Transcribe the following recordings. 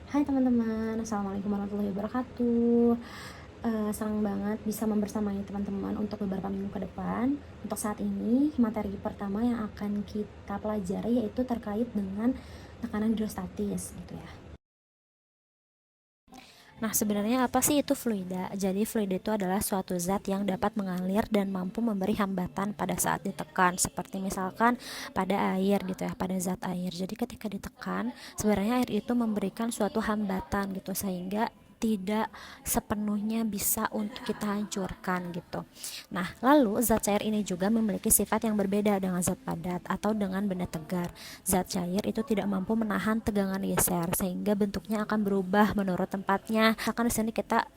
Hai teman-teman, Assalamualaikum warahmatullahi wabarakatuh. Senang banget bisa membersamai teman-teman untuk beberapa minggu ke depan. Untuk saat ini, materi pertama yang akan kita pelajari yaitu terkait dengan tekanan hidrostatis gitu ya. Nah, sebenarnya apa sih itu fluida? Jadi, fluida itu adalah suatu zat yang dapat mengalir dan mampu memberi hambatan pada saat ditekan, seperti misalkan pada air gitu ya, pada zat air. Jadi, ketika ditekan, sebenarnya air itu memberikan suatu hambatan gitu sehingga tidak sepenuhnya bisa untuk kita hancurkan gitu. Nah, lalu zat cair ini juga memiliki sifat yang berbeda dengan zat padat atau dengan benda tegar. Zat cair itu tidak mampu menahan tegangan geser sehingga bentuknya akan berubah menurut tempatnya. Misalkan di sini kita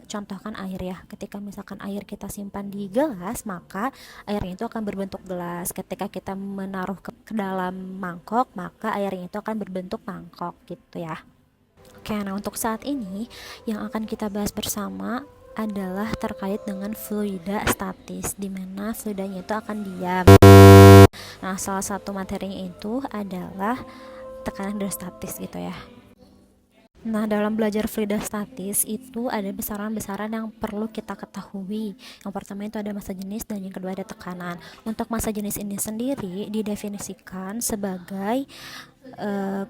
contohkan air ya. Ketika misalkan air kita simpan di gelas, maka airnya itu akan berbentuk gelas. Ketika kita menaruh ke dalam mangkok, maka airnya itu akan berbentuk mangkok gitu ya. Oke, nah untuk saat ini yang akan kita bahas bersama adalah terkait dengan fluida statis, di mana fluidanya itu akan diam. Nah, salah satu materinya itu adalah tekanan hidrostatis gitu ya. Nah, dalam belajar fluida statis itu ada besaran-besaran yang perlu kita ketahui. Yang pertama itu ada massa jenis dan yang kedua ada tekanan. Untuk massa jenis ini sendiri didefinisikan sebagai eh,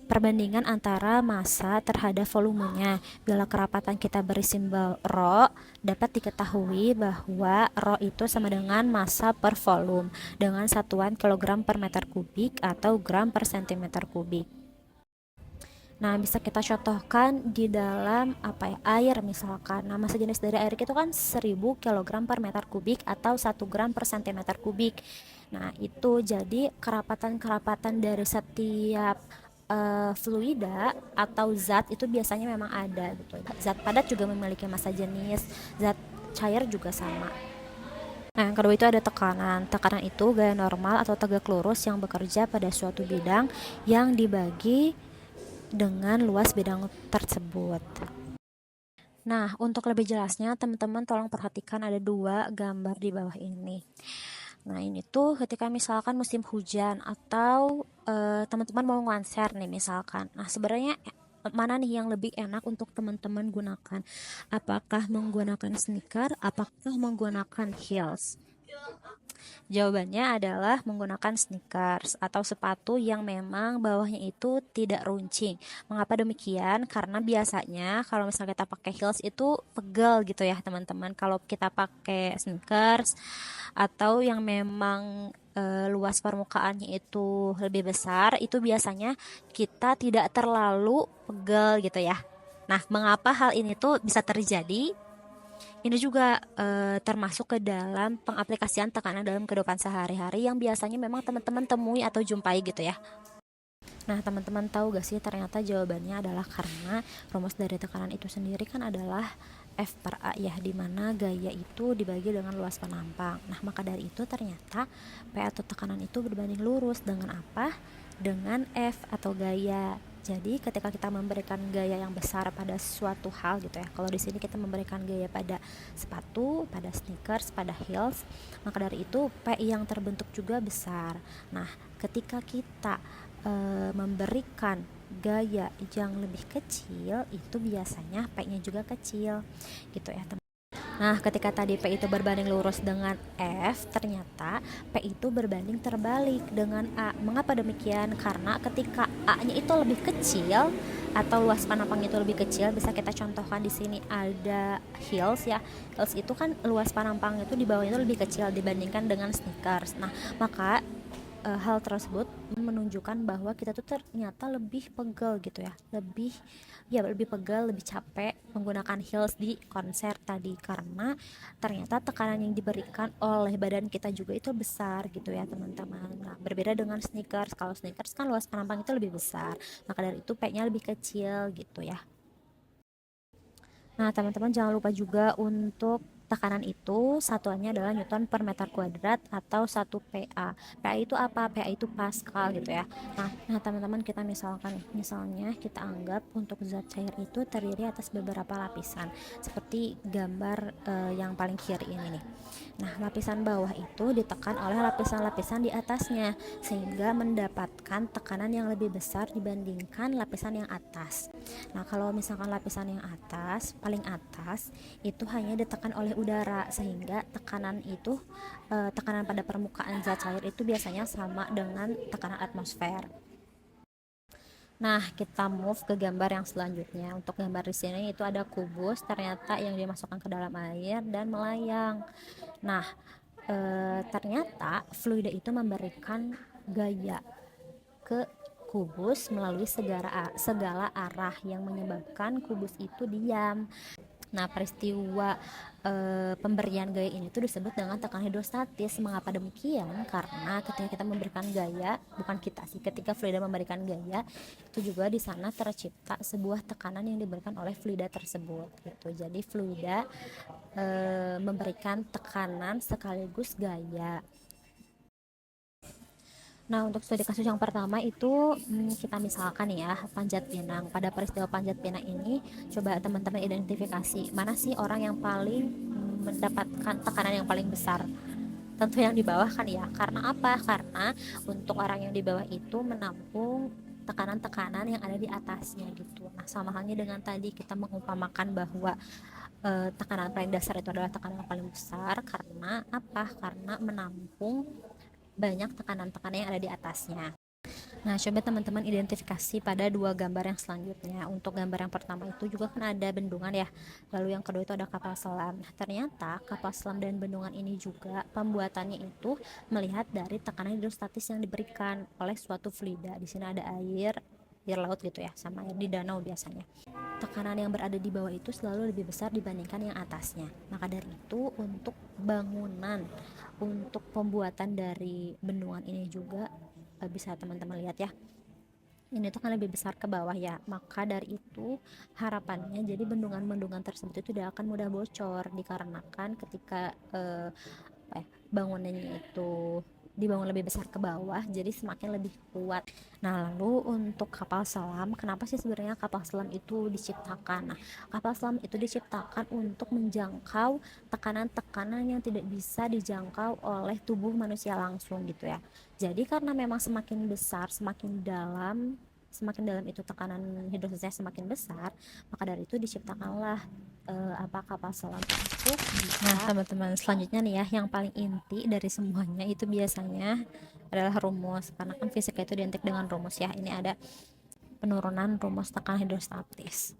perbandingan antara massa terhadap volumenya. Bila kerapatan kita beri simbol rho, dapat diketahui bahwa rho itu sama dengan massa per volume dengan satuan kilogram per meter kubik atau gram per sentimeter kubik. Nah, bisa kita contohkan di dalam air misalkan. Nah, massa jenis dari air itu kan 1000 kg per meter kubik atau 1 gram per sentimeter kubik. Nah, itu jadi kerapatan-kerapatan dari setiap fluida atau zat itu biasanya memang ada gitu. Zat padat juga memiliki massa jenis, zat cair juga sama. Nah, yang kedua itu ada tekanan. Tekanan itu gaya normal atau tegak lurus yang bekerja pada suatu bidang yang dibagi dengan luas bidang tersebut. Nah, untuk lebih jelasnya, teman-teman tolong perhatikan ada dua gambar di bawah ini. Nah, ini tuh ketika misalkan musim hujan atau teman-teman mau konser nih misalkan. Nah, sebenarnya mana nih yang lebih enak untuk teman-teman gunakan? Apakah menggunakan sneaker? Apakah menggunakan heels? Jawabannya adalah menggunakan sneakers atau sepatu yang memang bawahnya itu tidak runcing. Mengapa demikian? Karena biasanya kalau misalnya kita pakai heels itu pegel gitu ya teman-teman. Kalau kita pakai sneakers atau yang memang luas permukaannya itu lebih besar, itu biasanya kita tidak terlalu pegel gitu ya. Nah, mengapa hal ini tuh bisa terjadi? Ini juga termasuk ke dalam pengaplikasian tekanan dalam kehidupan sehari-hari yang biasanya memang teman-teman temui atau jumpai gitu ya. Nah, teman-teman tahu gak sih ternyata jawabannya adalah karena rumus dari tekanan itu sendiri kan adalah F per A ya, dimana gaya itu dibagi dengan luas penampang. Nah, maka dari itu ternyata P atau tekanan itu berbanding lurus dengan apa? Dengan F atau gaya. Jadi ketika kita memberikan gaya yang besar pada suatu hal gitu ya. Kalau di sini kita memberikan gaya pada sepatu, pada sneakers, pada heels, maka dari itu P yang terbentuk juga besar. Nah, ketika kita memberikan gaya yang lebih kecil itu biasanya P-nya juga kecil gitu ya teman. Nah, ketika tadi P itu berbanding lurus dengan F, ternyata P itu berbanding terbalik dengan A. Mengapa demikian? Karena ketika A-nya itu lebih kecil atau luas panampang itu lebih kecil, bisa kita contohkan di sini ada heels ya. Heels itu kan luas panampang itu di bawahnya itu lebih kecil dibandingkan dengan sneakers. Nah, maka hal tersebut menunjukkan bahwa kita tuh ternyata lebih pegel gitu ya, lebih pegel, lebih capek menggunakan heels di konser tadi karena ternyata tekanan yang diberikan oleh badan kita juga itu besar gitu ya teman-teman. Nah, berbeda dengan sneakers. Kalau sneakers kan luas penampang itu lebih besar, maka dari itu P-nya lebih kecil gitu ya. Nah, teman-teman jangan lupa juga untuk tekanan itu satuannya adalah Newton per meter kuadrat atau 1 PA. PA itu apa? PA itu Pascal gitu ya. Nah teman-teman kita misalnya kita anggap untuk zat cair itu terdiri atas beberapa lapisan seperti gambar yang paling kiri ini nih. Nah, lapisan bawah itu ditekan oleh lapisan-lapisan di atasnya sehingga mendapatkan tekanan yang lebih besar dibandingkan lapisan yang atas. Nah, kalau misalkan lapisan yang atas, paling atas itu hanya ditekan oleh udara sehingga tekanan pada permukaan zat cair itu biasanya sama dengan tekanan atmosfer. Nah, kita move ke gambar yang selanjutnya. Untuk gambar di sini itu ada kubus ternyata yang dimasukkan ke dalam air dan melayang. Nah, ternyata fluida itu memberikan gaya ke kubus melalui segala arah yang menyebabkan kubus itu diam. Nah, peristiwa pemberian gaya ini tuh disebut dengan tekanan hidrostatis. Mengapa demikian? Karena ketika kita memberikan gaya, bukan kita sih, ketika fluida memberikan gaya, itu juga di sana tercipta sebuah tekanan yang diberikan oleh fluida tersebut. Gitu. Jadi fluida memberikan tekanan sekaligus gaya. Nah, untuk studi kasus yang pertama itu kita misalkan ya Panjat Pinang. Pada peristiwa Panjat Pinang ini, coba teman-teman identifikasi mana sih orang yang paling mendapatkan tekanan yang paling besar. Tentu yang di bawah kan ya. Karena apa? Karena untuk orang yang di bawah itu menampung tekanan-tekanan yang ada di atasnya gitu. Nah, sama halnya dengan tadi kita mengumpamakan bahwa tekanan paling dasar itu adalah tekanan yang paling besar karena apa? Karena menampung banyak tekanan-tekanan yang ada di atasnya. Nah, coba teman-teman identifikasi pada dua gambar yang selanjutnya. Untuk gambar yang pertama itu juga kan ada bendungan ya. Lalu yang kedua itu ada kapal selam. Nah, ternyata kapal selam dan bendungan ini juga pembuatannya itu melihat dari tekanan hidrostatis yang diberikan oleh suatu fluida. Di sini ada air laut gitu ya, sama air di danau biasanya. Tekanan yang berada di bawah itu selalu lebih besar dibandingkan yang atasnya. Maka dari itu untuk bangunan, untuk pembuatan dari bendungan ini juga bisa teman-teman lihat ya, ini tuh kan lebih besar ke bawah ya, maka dari itu harapannya jadi bendungan-bendungan tersebut itu tidak akan mudah bocor dikarenakan ketika bangunannya itu dibangun lebih besar ke bawah jadi semakin lebih kuat. Nah, lalu untuk kapal selam, kenapa sih sebenarnya kapal selam itu diciptakan? Nah, kapal selam itu diciptakan untuk menjangkau tekanan-tekanan yang tidak bisa dijangkau oleh tubuh manusia langsung gitu ya. Jadi karena memang semakin besar, semakin dalam itu tekanan hidrosisnya semakin besar, maka dari itu diciptakanlah kapal selam itu bisa. Nah, teman-teman, selanjutnya nih ya, yang paling inti dari semuanya itu biasanya adalah rumus, karena kan fisika itu identik dengan rumus ya. Ini ada penurunan rumus tekanan hidrostatis.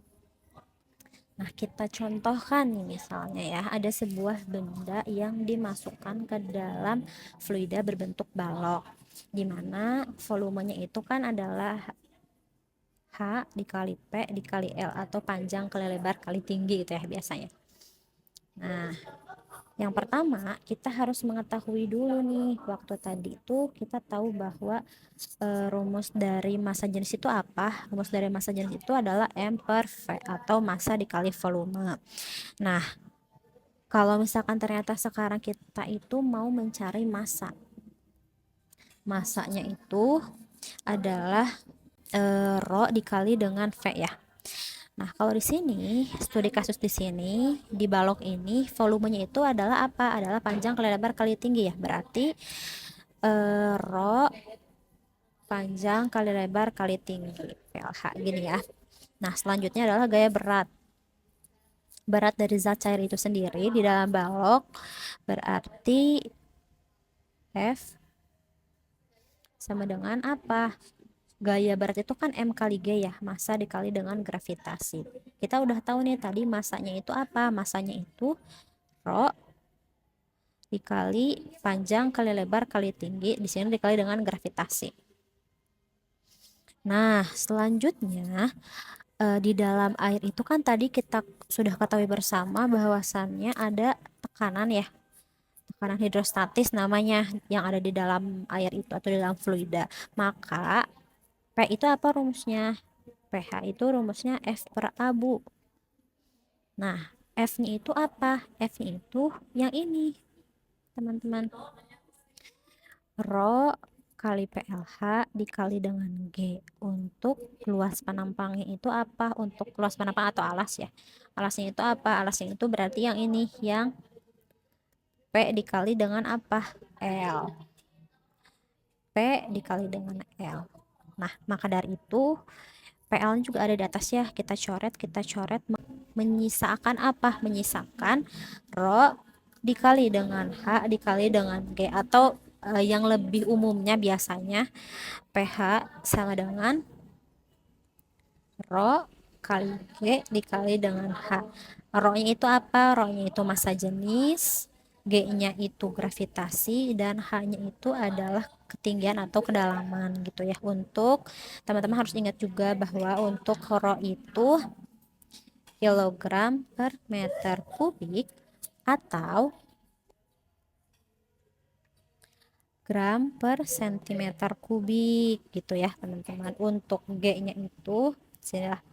Nah, kita contohkan nih misalnya ya, ada sebuah benda yang dimasukkan ke dalam fluida berbentuk balok, dimana volumenya itu kan adalah H dikali P dikali L atau panjang kali lebar kali tinggi gitu ya biasanya. Nah, yang pertama kita harus mengetahui dulu nih, waktu tadi itu kita tahu bahwa rumus dari massa jenis itu apa? Rumus dari massa jenis itu adalah M per V atau massa dikali volume. Nah, kalau misalkan ternyata sekarang kita itu mau mencari massa, massanya itu adalah rho dikali dengan V ya. Nah, kalau di sini, studi kasus di sini, di balok ini, volumenya itu adalah apa? Adalah panjang kali lebar kali tinggi ya. Berarti rho panjang kali lebar kali tinggi, PLH gini ya. Nah, selanjutnya adalah gaya berat. Berat dari zat cair itu sendiri di dalam balok berarti F sama dengan apa? Gaya berat itu kan M kali G ya, massa dikali dengan gravitasi. Kita udah tahu nih tadi massanya itu apa? Massanya itu rho dikali panjang kali lebar kali tinggi, di sini dikali dengan gravitasi. Nah, selanjutnya di dalam air itu kan tadi kita sudah ketahui bersama bahwasannya ada tekanan ya, tekanan hidrostatis namanya yang ada di dalam air itu atau di dalam fluida. Maka P itu apa rumusnya? pH itu rumusnya F per A, Bu. Nah, F-nya itu apa? F-nya itu yang ini, teman-teman. Rho kali PLH dikali dengan G. Untuk luas penampangnya itu apa? Untuk luas penampang atau alas ya. Alasnya itu apa? Alasnya itu berarti yang ini, yang P dikali dengan apa? L. P dikali dengan L. Nah, maka dari itu PL juga ada di atas ya. Kita coret menyisakan apa? Menyisakan rho dikali dengan H dikali dengan G, atau yang lebih umumnya biasanya PH sama dengan rho kali G dikali dengan H. Rho-nya itu apa? Rho-nya itu massa jenis, G-nya itu gravitasi, dan H-nya itu adalah ketinggian atau kedalaman gitu ya. Untuk teman-teman harus ingat juga bahwa untuk rho itu kilogram per meter kubik atau gram per sentimeter kubik gitu ya teman-teman. Untuk G-nya itu sinilah,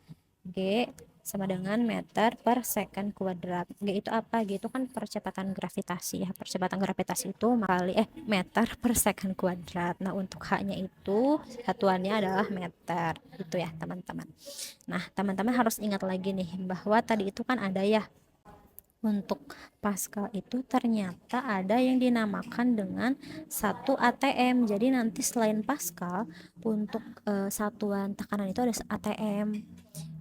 G sama dengan meter per second kuadrat. G itu apa? G itu kan percepatan gravitasi ya. Percepatan gravitasi itu kali meter per second kuadrat. Nah, untuk H-nya itu satuannya adalah meter gitu ya teman-teman. Nah, teman-teman harus ingat lagi nih bahwa tadi itu kan ada ya, untuk Pascal itu ternyata ada yang dinamakan dengan 1 atm. Jadi nanti selain Pascal, untuk satuan tekanan itu ada atm.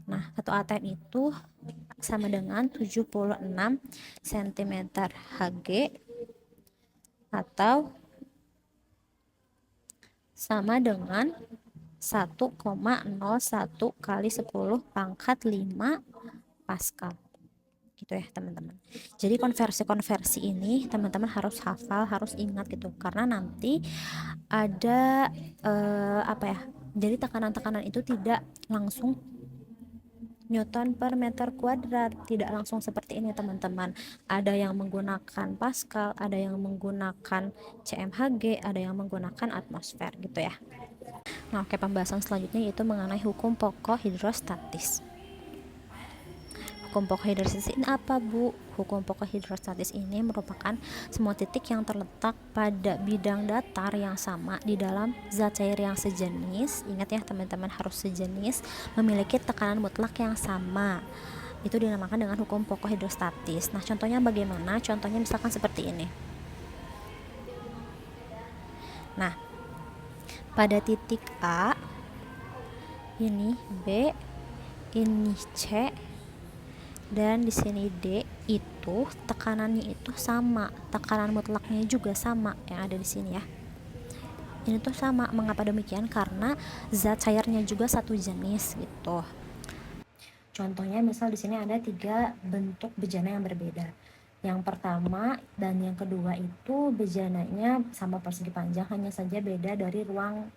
Nah, 1 atm itu sama dengan 76 cm Hg atau sama dengan 1,01 kali 10 pangkat 5 Pascal gitu ya teman-teman. Jadi konversi-konversi ini teman-teman harus hafal, harus ingat gitu, karena nanti ada apa ya, jadi tekanan-tekanan itu tidak langsung Newton per meter kuadrat, tidak langsung seperti ini teman-teman. Ada yang menggunakan Pascal, ada yang menggunakan cmhg, ada yang menggunakan atmosfer gitu ya. Nah, oke, pembahasan selanjutnya yaitu mengenai hukum pokok hidrostatis. Hukum pokok hidrostatis ini apa, Bu? Hukum pokok hidrostatis ini merupakan semua titik yang terletak pada bidang datar yang sama di dalam zat cair yang sejenis. Ingat ya teman-teman, harus sejenis, memiliki tekanan mutlak yang sama. Itu dinamakan dengan hukum pokok hidrostatis. Nah, contohnya bagaimana? Contohnya misalkan seperti ini. Nah, pada titik A, ini B, ini C, dan di sini D, itu tekanannya itu sama, tekanan mutlaknya juga sama yang ada di sini ya. Ini tuh sama. Mengapa demikian? Karena zat cairnya juga satu jenis gitu. Contohnya misal di sini ada 3 bentuk bejana yang berbeda. Yang pertama dan yang kedua itu bejananya sama persegi panjang, hanya saja beda dari ruang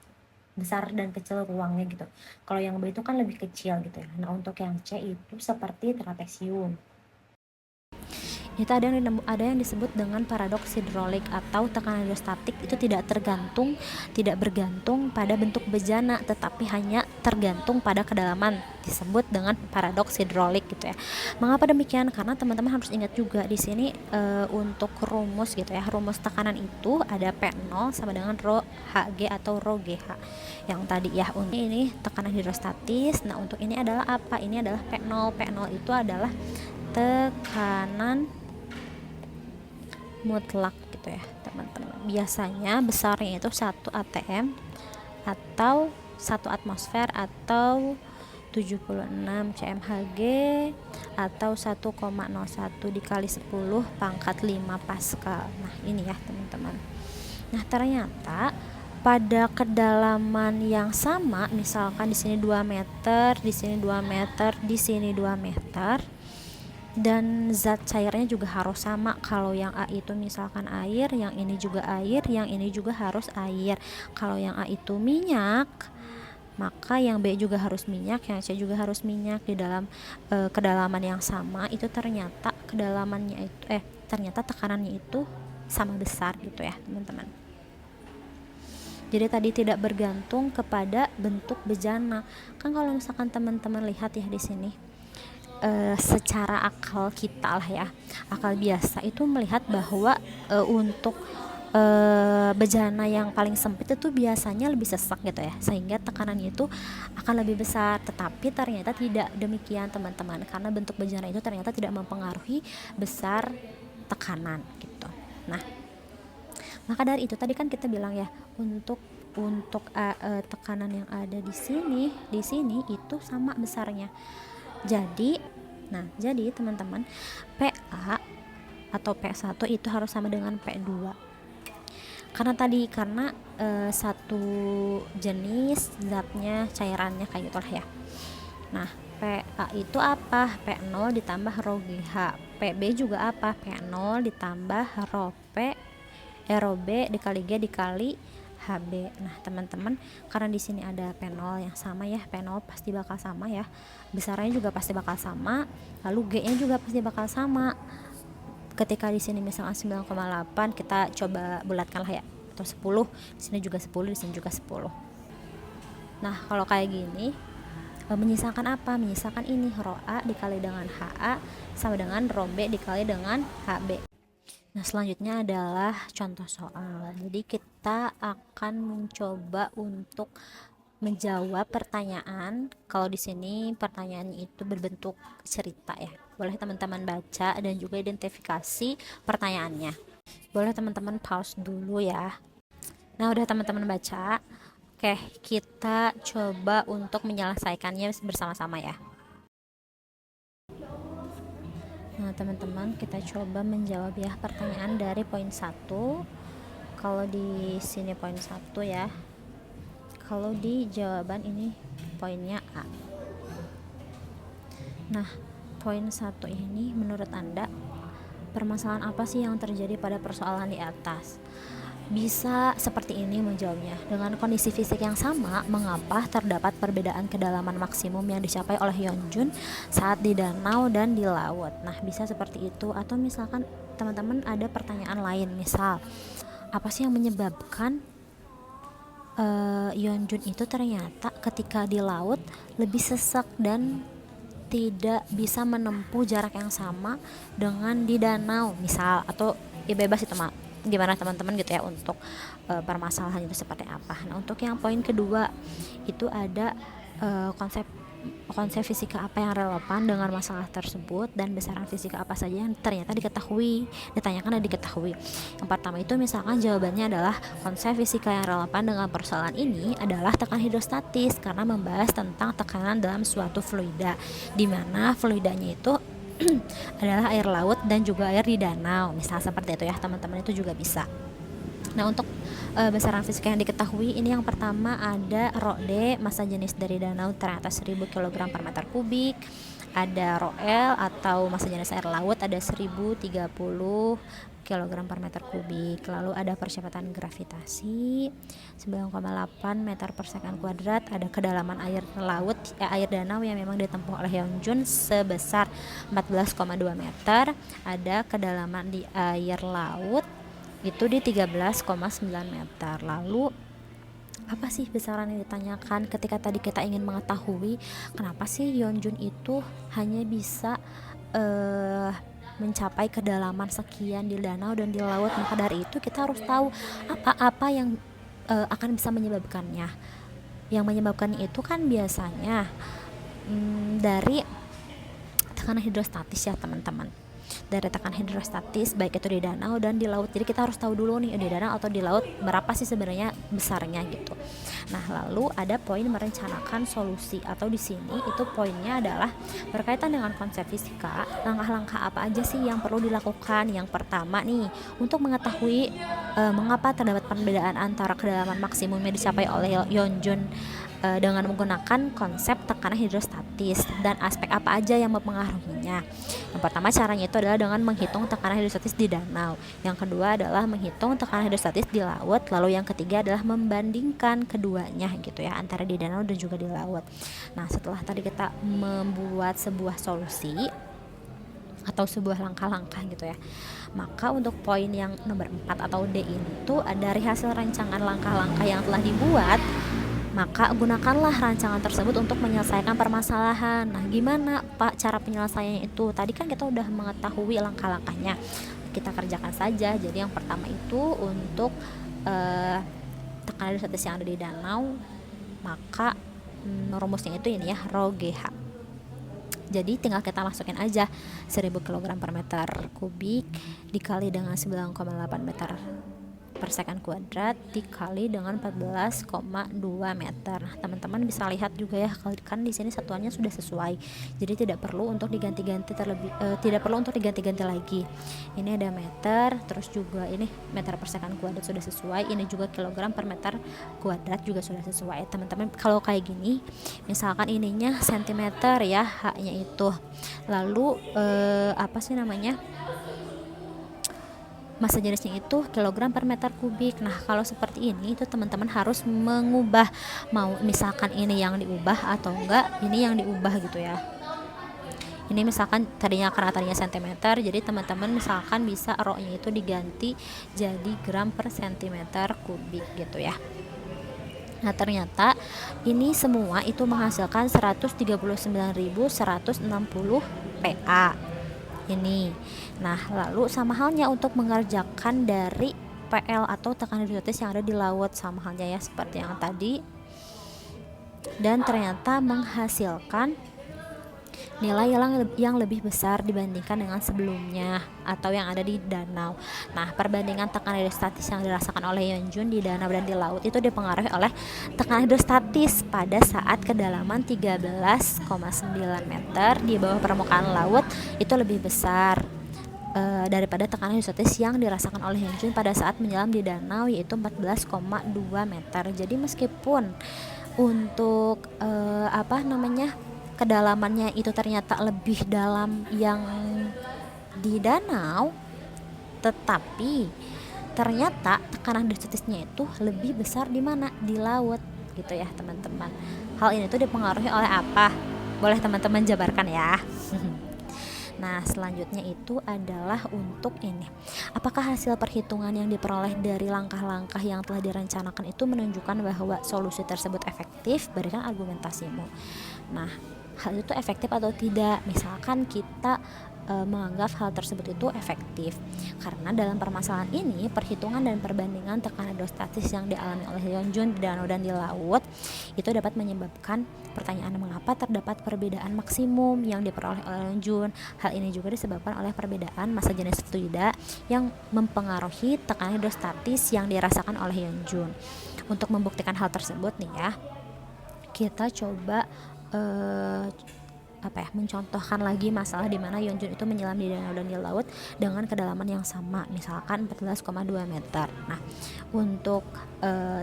besar dan kecil ruangnya gitu. Kalau yang B itu kan lebih kecil gitu ya. Nah, untuk yang C itu seperti trapesium. Itu ada yang disebut dengan paradoks hidrolik atau tekanan hidrostatik itu tidak bergantung pada bentuk bejana, tetapi hanya tergantung pada kedalaman, disebut dengan paradoks hidrolik gitu ya. Mengapa demikian? Karena teman-teman harus ingat juga di sini untuk rumus gitu ya. Rumus tekanan itu ada P0 sama dengan rho Hg atau rho GH. Yang tadi ya, ini tekanan hidrostatis. Nah, untuk ini adalah apa? Ini adalah P0. P0 itu adalah tekanan mutlak gitu ya teman-teman. Biasanya besarnya itu 1 atm atau 1 atmosfer atau 76 cmhg atau 1,01 dikali 10 pangkat 5 Pascal. Nah, ini ya teman-teman. Nah, ternyata pada kedalaman yang sama, misalkan di sini 2 meter, di sini 2 meter, di sini 2 meter, dan zat cairnya juga harus sama. Kalau yang A itu misalkan air, yang ini juga air, yang ini juga harus air. Kalau yang A itu minyak, maka yang B juga harus minyak, yang C juga harus minyak. Di dalam kedalaman yang sama itu ternyata ternyata tekanannya itu sama besar gitu ya teman-teman. Jadi tadi tidak bergantung kepada bentuk bejana. Kan kalau misalkan teman-teman lihat ya di sini, secara akal kita lah ya, akal biasa itu melihat bahwa untuk bejana yang paling sempit itu biasanya lebih sesak gitu ya, sehingga tekanannya itu akan lebih besar. Tetapi ternyata tidak demikian teman-teman, karena bentuk bejana itu ternyata tidak mempengaruhi besar tekanan gitu. Nah, maka dari itu tadi kan kita bilang ya, untuk tekanan yang ada di sini itu sama besarnya. Jadi, jadi teman-teman, PA atau P1 itu harus sama dengan P2. Karena satu jenis zatnya, cairannya kayak gitu lah ya. Nah, PA itu apa? P0 ditambah rho GH. PB juga apa? P0 ditambah rho P, rho B dikali G dikali HB. Nah, teman-teman, karena di sini ada P0 yang sama ya, P0 pasti bakal sama ya. Besarnya juga pasti bakal sama, lalu G-nya juga pasti bakal sama. Ketika di sini misalnya 9,8, kita coba bulatkan lah ya, atau 10. Di sini juga 10, di sini juga 10. Nah, kalau kayak gini menyisakan apa? Menyisakan ini rho A dikali dengan HA sama dengan rho B dikali dengan HB. Nah, selanjutnya adalah contoh soal. Jadi kita akan mencoba untuk menjawab pertanyaan. Kalau di sini pertanyaan itu berbentuk cerita ya. Boleh teman-teman baca dan juga identifikasi pertanyaannya. Boleh teman-teman pause dulu ya. Nah, udah teman-teman baca. Oke, kita coba untuk menyelesaikannya bersama-sama ya. Nah, teman-teman, kita coba menjawab ya pertanyaan dari poin 1. Kalau di sini poin 1 ya. Kalau di jawaban ini poinnya A. Nah, poin 1 ini menurut Anda permasalahan apa sih yang terjadi pada persoalan di atas? Bisa seperti ini menjawabnya. Dengan kondisi fisik yang sama, mengapa terdapat perbedaan kedalaman maksimum yang dicapai oleh Yeonjun saat di danau dan di laut? Nah, bisa seperti itu. Atau misalkan teman-teman ada pertanyaan lain, misal apa sih yang menyebabkan Yeonjun itu ternyata ketika di laut lebih sesak dan tidak bisa menempuh jarak yang sama dengan di danau, misal, atau ya bebas itu mah gimana teman-teman gitu ya untuk permasalahan itu seperti apa. Nah, untuk yang poin kedua itu ada konsep fisika apa yang relevan dengan masalah tersebut dan besaran fisika apa saja yang ternyata ditanyakan dan diketahui. Yang pertama itu misalkan jawabannya adalah konsep fisika yang relevan dengan persoalan ini adalah tekanan hidrostatis, karena membahas tentang tekanan dalam suatu fluida, di mana fluidanya itu adalah air laut dan juga air di danau, misalnya seperti itu ya teman-teman, itu juga bisa. Nah, untuk besaran fisika yang diketahui ini yang pertama ada rho D, massa jenis dari danau ternyata 1000 kg per meter kubik. Ada rho L atau massa jenis air laut ada 1030 kg per meter kubik. Lalu ada percepatan gravitasi 9,8 meter per second kuadrat. Ada kedalaman air laut air danau yang memang ditempuh oleh Yeonjun sebesar 14,2 meter. Ada kedalaman di air laut itu di 13,9 meter. Lalu apa sih besaran yang ditanyakan? Ketika tadi kita ingin mengetahui kenapa sih Yeonjun itu hanya bisa mencapai kedalaman sekian di danau dan di laut, maka dari itu kita harus tahu apa yang akan bisa menyebabkannya. Yang menyebabkan itu kan biasanya dari tekanan hidrostatis ya teman-teman, dari tekanan hidrostatis baik itu di danau dan di laut. Jadi kita harus tahu dulu nih di danau atau di laut berapa sih sebenarnya besarnya gitu. Nah, lalu ada poin merencanakan solusi, atau di sini itu poinnya adalah berkaitan dengan konsep fisika. Langkah-langkah apa aja sih yang perlu dilakukan? Yang pertama nih, untuk mengetahui mengapa terdapat perbedaan antara kedalaman maksimum yang dicapai oleh Yeonjun dengan menggunakan konsep tekanan hidrostatis dan aspek apa aja yang mempengaruhinya. Yang pertama caranya itu adalah dengan menghitung tekanan hidrostatis di danau. Yang kedua adalah menghitung tekanan hidrostatis di laut. Lalu yang ketiga adalah membandingkan keduanya gitu ya, antara di danau dan juga di laut. Nah, setelah tadi kita membuat sebuah solusi atau sebuah langkah-langkah gitu ya, maka untuk poin yang nomor 4 atau D itu dari hasil rancangan langkah-langkah yang telah dibuat, maka gunakanlah rancangan tersebut untuk menyelesaikan permasalahan. Nah, gimana Pak cara penyelesaiannya itu? Tadi kan kita udah mengetahui langkah-langkahnya, kita kerjakan saja. Jadi yang pertama itu untuk tekanan hidrostatis yang ada di danau, maka rumusnya itu ini ya, rho GH. Jadi tinggal kita masukin aja 1000 kg per meter kubik dikali dengan 9,8 meter per second kuadrat dikali dengan 14,2 meter. Nah, teman-teman bisa lihat juga ya, kan di sini satuannya sudah sesuai. Jadi tidak perlu untuk diganti-ganti lagi. Ini ada meter, terus juga ini meter per second kuadrat sudah sesuai. Ini juga kilogram per meter kuadrat juga sudah sesuai. Teman-teman kalau kayak gini, misalkan ininya sentimeter ya, H-nya itu. Lalu apa sih namanya? Massa jenisnya itu kilogram per meter kubik. Nah, kalau seperti ini itu teman-teman harus mengubah, mau misalkan ini yang diubah atau enggak ini yang diubah gitu ya. Ini misalkan karena tadinya sentimeter, jadi teman-teman misalkan bisa rho-nya itu diganti jadi gram per sentimeter kubik gitu ya. Nah, ternyata ini semua itu menghasilkan 139.160 PA ini. Nah, lalu sama halnya untuk mengerjakan dari PL atau tekanan hidrostatis yang ada di laut, sama halnya ya seperti yang tadi, dan ternyata menghasilkan nilai yang lebih besar dibandingkan dengan sebelumnya atau yang ada di danau. Nah, perbandingan tekanan hidrostatis yang dirasakan oleh Yeonjun di danau dan di laut itu dipengaruhi oleh tekanan hidrostatis pada saat kedalaman 13,9 meter di bawah permukaan laut itu lebih besar daripada tekanan hidrostatis yang dirasakan oleh Yeonjun pada saat menyelam di danau, yaitu 14,2 meter. Jadi meskipun untuk kedalamannya itu ternyata lebih dalam yang di danau, tetapi ternyata tekanan hidrostatisnya itu lebih besar di mana? Di laut gitu ya teman-teman. Hal ini tuh dipengaruhi oleh apa? Boleh teman-teman jabarkan ya. Nah, selanjutnya itu adalah untuk ini. Apakah hasil perhitungan yang diperoleh dari langkah-langkah yang telah direncanakan itu menunjukkan bahwa solusi tersebut efektif? Berikan argumentasimu. Nah, hal itu efektif atau tidak? Misalkan kita menganggap hal tersebut itu efektif karena dalam permasalahan ini perhitungan dan perbandingan tekanan hidrostatis yang dialami oleh Yeonjun di danau dan di laut itu dapat menyebabkan pertanyaan mengapa terdapat perbedaan maksimum yang diperoleh oleh Yeonjun. Hal ini juga disebabkan oleh perbedaan massa jenis fluida yang mempengaruhi tekanan hidrostatis yang dirasakan oleh Yeonjun. Untuk membuktikan hal tersebut nih ya, kita coba mencontohkan lagi masalah di mana Yeonjun itu menyelam di danau dan di laut dengan kedalaman yang sama, misalkan 14,2 meter. Nah, untuk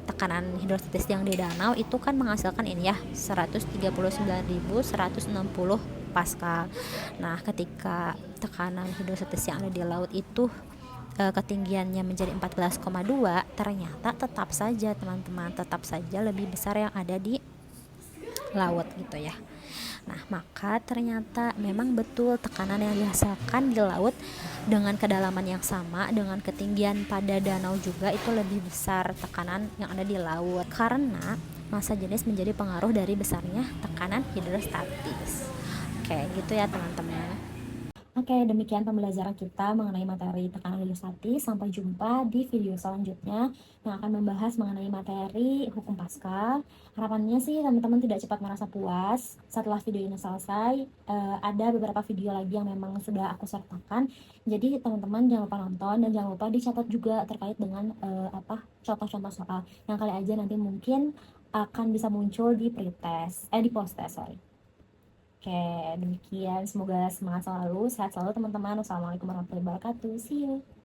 tekanan hidrostatis yang di danau itu kan menghasilkan ini ya 139.160 Pascal. Nah, ketika tekanan hidrostatis yang ada di laut itu ketinggiannya menjadi 14,2, ternyata tetap saja teman-teman, tetap saja lebih besar yang ada di laut gitu ya. Nah, maka ternyata memang betul tekanan yang dihasilkan di laut dengan kedalaman yang sama dengan ketinggian pada danau juga itu lebih besar tekanan yang ada di laut karena massa jenis menjadi pengaruh dari besarnya tekanan hidrostatis. Oke, gitu ya teman-teman. Oke, demikian pembelajaran kita mengenai materi tekanan hidrostatis. Sampai jumpa di video selanjutnya yang akan membahas mengenai materi hukum Pascal. Harapannya sih teman-teman tidak cepat merasa puas. Setelah video ini selesai, ada beberapa video lagi yang memang sudah aku sertakan. Jadi teman-teman jangan lupa nonton dan jangan lupa dicatat juga terkait dengan contoh-contoh soal yang kali aja nanti mungkin akan bisa muncul di di post test, sorry. Oke, demikian. Semoga semangat selalu, sehat selalu teman-teman. Wassalamualaikum warahmatullahi wabarakatuh. See you.